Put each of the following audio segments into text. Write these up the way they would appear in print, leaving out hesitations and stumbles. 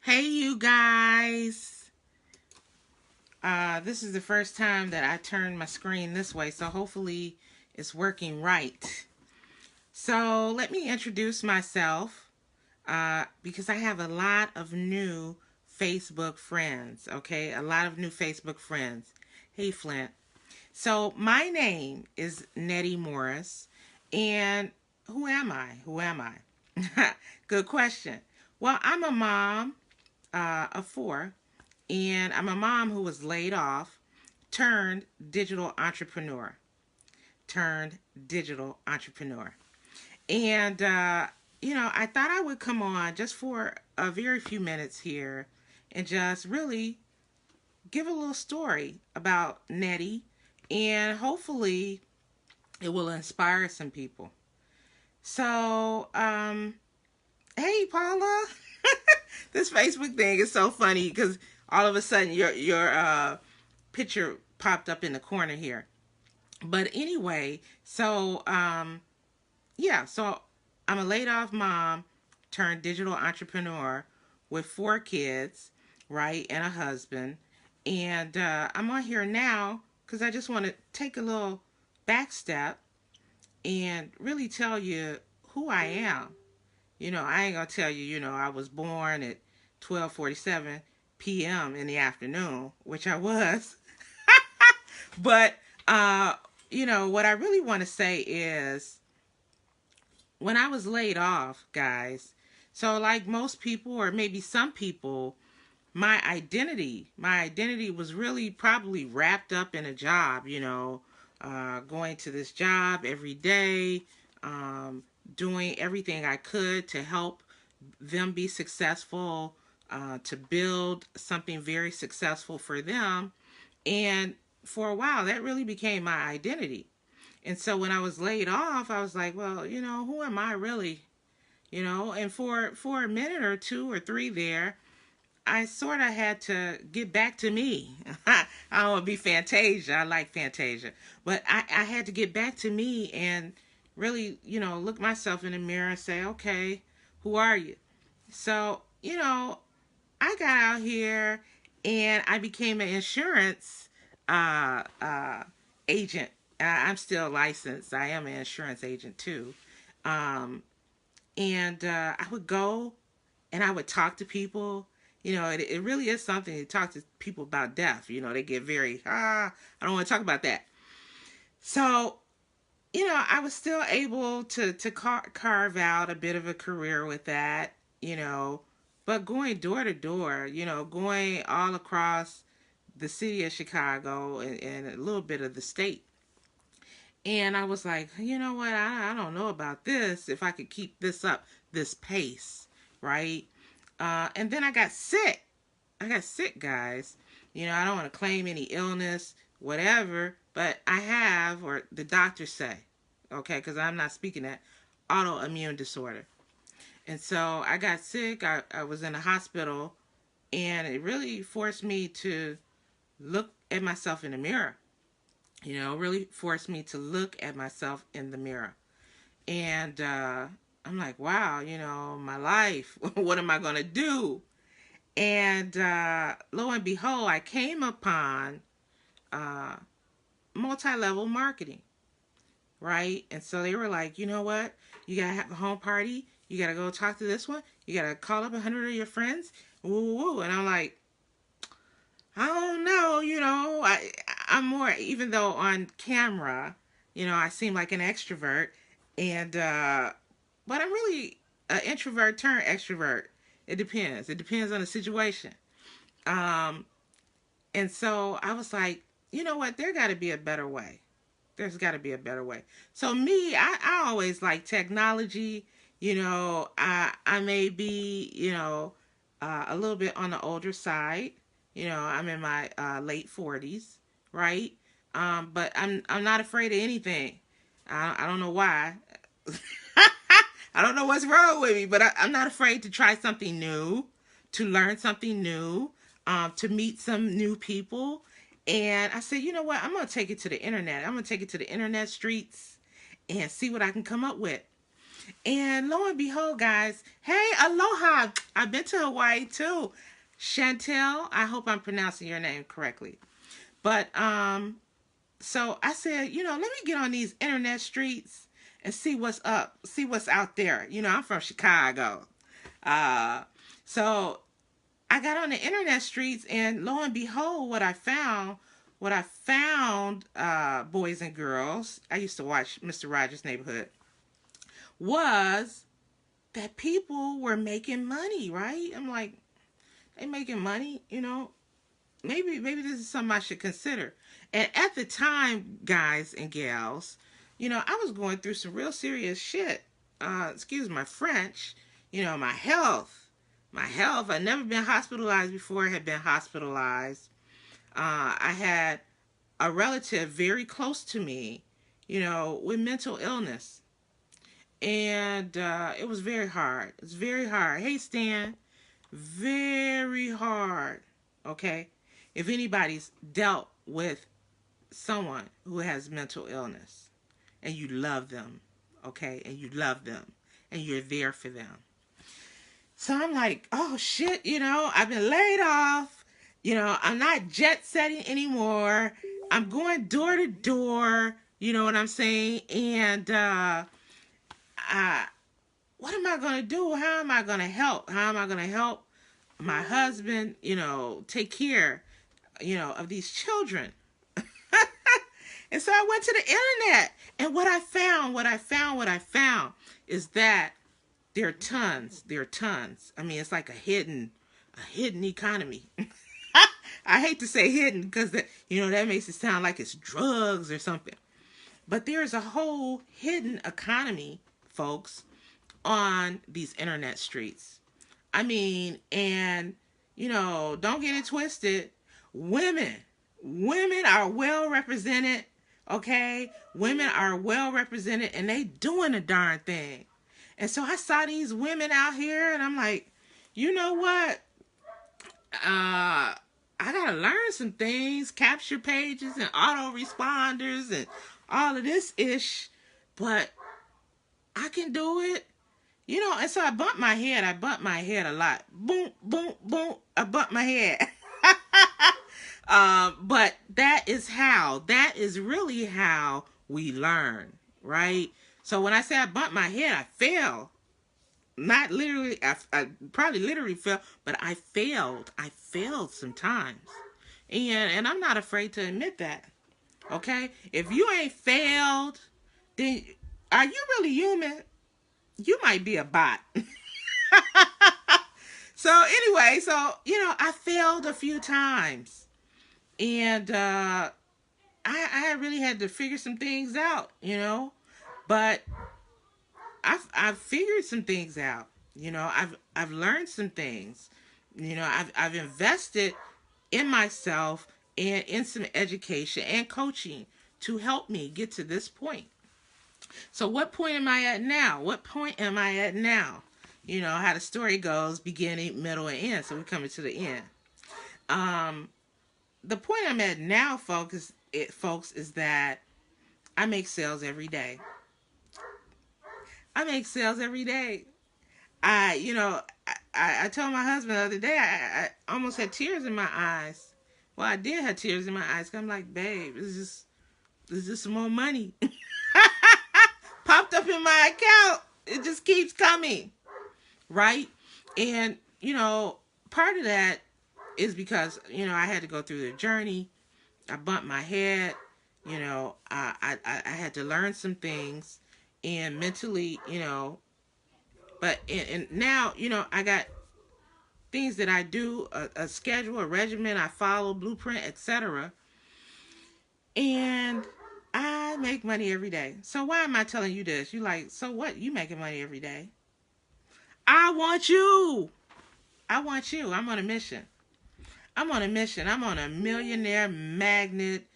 Hey, you guys. This is the first time that I turned my screen this way, so hopefully it's working right. So, let me introduce myself because I have a lot of new Facebook friends, okay? A lot of new Facebook friends. Hey, Flint. So, my name is Nettie Morris, and who am I? Who am I? Good question. Well, I'm a mom of four, and I'm a mom who was laid off, turned digital entrepreneur, turned digital entrepreneur. And, I thought I would come on just for a very few minutes here and just really give a little story about Nettie, and hopefully it will inspire some people. So, hey, Paula. This Facebook thing is so funny because all of a sudden your picture popped up in the corner here. But anyway, so I'm a laid off mom turned digital entrepreneur with four kids, right, and a husband. And I'm on here now because I just want to take a little back step and really tell you who I am. I ain't gonna tell you, I was born at 12:47 p.m. in the afternoon, which I was. But what I really want to say is when I was laid off, guys, so like most people or maybe some people, my identity was really probably wrapped up in a job, going to this job every day, doing everything I could to help them be successful, to build something very successful for them. And for a while, that really became my identity. And so when I was laid off, I was like, well, who am I really? And for a minute or two or three there, I sort of had to get back to me. I don't want to be Fantasia. I like Fantasia. But I had to get back to me and really, look myself in the mirror and say, okay, who are you? So, I got out here and I became an insurance agent. I'm still licensed. I am an insurance agent too. Um, and I would go and I would talk to people. It really is something to talk to people about death. They get very, I don't want to talk about that. So, I was still able to carve out a bit of a career with that, but going door to door, going all across the city of Chicago and a little bit of the state. And I was like, you know what? I don't know about this, if I could keep this up, this pace, right? And then I got sick. I got sick, guys. I don't want to claim any illness, whatever, but I have, or the doctors say, okay, because I'm not speaking that, autoimmune disorder. And so I got sick. I was in the hospital, and it really forced me to look at myself in the mirror. Really forced me to look at myself in the mirror. And I'm like, wow, my life, what am I going to do? And lo and behold, I came upon uh, multi level marketing, right? And so they were like, you know what? You got to have a home party. You got to go talk to this one. You got to call up 100 of your friends. Woo, woo, woo. And I'm like, I don't know, I'm more, even though on camera, I seem like an extrovert. And, but I'm really an introvert turned extrovert. It depends. It depends on the situation. Um, and so I was like, you know what? There got to be a better way. There's got to be a better way. So me, I always like technology. I may be, a little bit on the older side. I'm in my late 40s, right? But I'm not afraid of anything. I don't know why. I don't know what's wrong with me, but I'm not afraid to try something new, to learn something new, to meet some new people. And I said, you know what? I'm going to take it to the internet. I'm going to take it to the internet streets and see what I can come up with. And lo and behold, guys, hey, aloha. I've been to Hawaii too. Chantel, I hope I'm pronouncing your name correctly. But so I said, let me get on these internet streets and see what's up, see what's out there. I'm from Chicago. Uh so I got on the internet streets, and lo and behold, what I found, boys and girls, I used to watch Mr. Rogers' Neighborhood, was that people were making money, right? I'm like, they making money. Maybe this is something I should consider. And at the time, guys and gals, I was going through some real serious shit. Excuse my French. My health. My health. I'd never been hospitalized before. I had been hospitalized. I had a relative very close to me, with mental illness. And it was very hard. It's very hard. Hey, Stan. Very hard. Okay? If anybody's dealt with someone who has mental illness and you love them, okay? And you love them and you're there for them. So I'm like, oh shit, I've been laid off. I'm not jet setting anymore. I'm going door to door. You know what I'm saying? And what am I going to do? How am I going to help? How am I going to help my husband, take care, of these children? And so I went to the internet, and what I found is that there are tons. I mean, it's like a hidden economy. I hate to say hidden because that makes it sound like it's drugs or something. But there's a whole hidden economy, folks, on these internet streets. I mean, and don't get it twisted. Women are well represented. Okay, women are well represented, and they doing a darn thing. And so I saw these women out here, and I'm like, you know what? I gotta learn some things, capture pages and autoresponders and all of this ish, but I can do it. And so I bumped my head. I bumped my head a lot. Boom, boom, boom. I bumped my head. But that is really how we learn, right? So when I say I bumped my head, I fell. Not literally, I probably literally fell, but I failed. I failed sometimes. And I'm not afraid to admit that. Okay? If you ain't failed, then are you really human? You might be a bot. So anyway, I failed a few times. And I really had to figure some things out. But I've figured some things out. I've learned some things. I've invested in myself and in some education and coaching to help me get to this point. So what point am I at now? How the story goes, beginning, middle, and end. So we're coming to the end. The point I'm at now, folks, is that I make sales every day. I make sales every day. I told my husband the other day, I almost had tears in my eyes. Well, I did have tears in my eyes. I'm like, babe, it's just some more money. Popped up in my account. It just keeps coming. Right? And, part of that is because, I had to go through the journey. I bumped my head. I had to learn some things. And mentally, but and now, I got things that I do, a schedule, a regimen, I follow, blueprint, etc. And I make money every day. So why am I telling you this? You like, so what? You making money every day. I want you. I'm on a mission. I'm on a millionaire magnet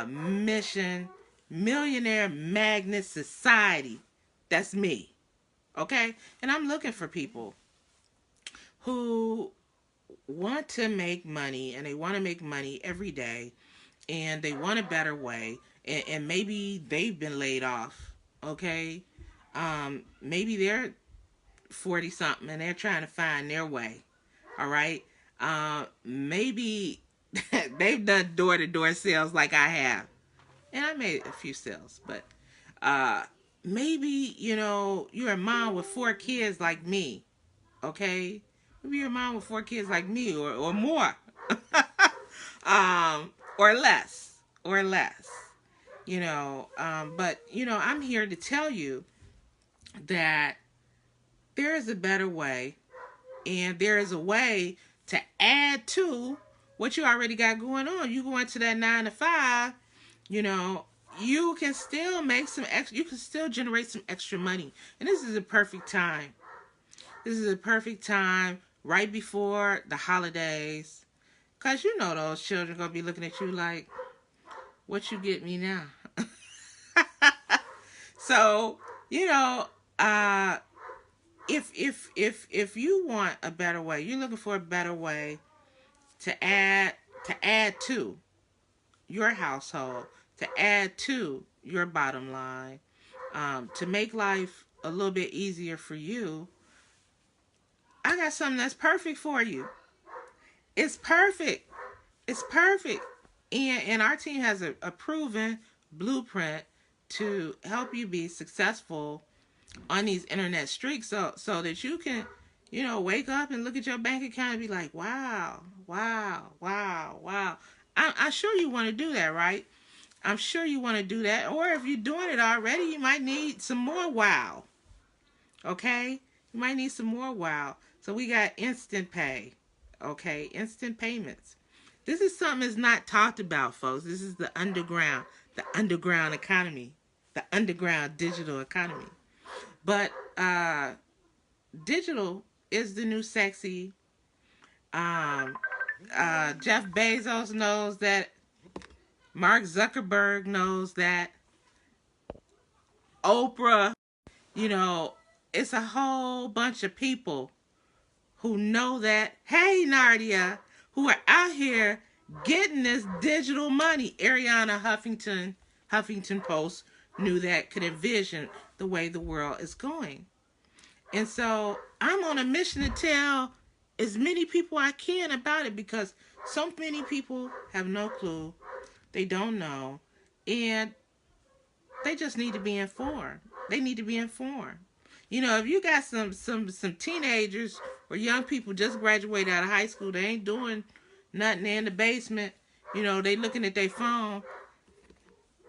mission. Millionaire magnet society. That's me. Okay? And I'm looking for people who want to make money, and they want to make money every day, and they want a better way, and maybe they've been laid off. Okay? Maybe they're 40 something and they're trying to find their way. All right. Maybe they've done door to door sales like I have. And I made a few sales, but uh maybe, you're a mom with 4 kids like me. Okay? Maybe you're a mom with 4 kids like me, or more. Or less. Or less. But I'm here to tell you that there is a better way, and there is a way to add to what you already got going on. You go into that 9 to 5, you know, you can still make some extra, you can still generate some extra money. And this is a perfect time. This is a perfect time right before the holidays. Because those children going to be looking at you like, what you get me now? So, if you want a better way, you're looking for a better way to add to your household, to add to your bottom line, to make life a little bit easier for you, I got something that's perfect for you. It's perfect. It's perfect. And our team has a proven blueprint to help you be successful on these internet streaks, so that you can, wake up and look at your bank account and be like, wow, wow, wow, wow. I'm sure you want to do that, right? I'm sure you want to do that. Or if you're doing it already, you might need some more wow. Okay? You might need some more wow. So we got instant pay. Okay? Instant payments. This is something that's not talked about, folks. This is the underground economy, the underground digital economy. But digital is the new sexy. Jeff Bezos knows that. Mark Zuckerberg knows that. Oprah, it's a whole bunch of people who know that. Hey, Nardia, who are out here getting this digital money. Ariana Huffington Post knew that, could envision the way the world is going. And so I'm on a mission to tell as many people I can about it, because so many people have no clue. They don't know. And they just need to be informed. They need to be informed. If you got some teenagers or young people just graduated out of high school, they ain't doing nothing in the basement, they looking at their phone,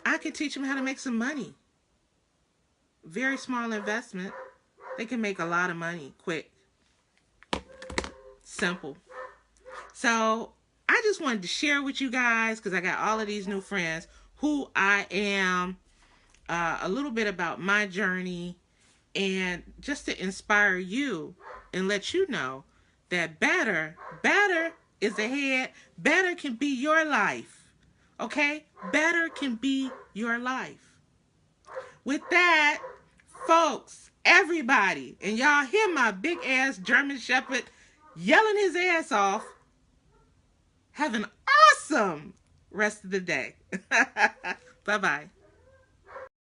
I can teach them how to make some money. Very small investment. They can make a lot of money quick. Simple. So I just wanted to share with you guys, because I got all of these new friends, who I am, a little bit about my journey, and just to inspire you and let you know that better is ahead. Better can be your life. Okay? Better can be your life. With that, folks, everybody, and y'all hear my big ass German Shepherd yelling his ass off, have an awesome rest of the day. Bye-bye.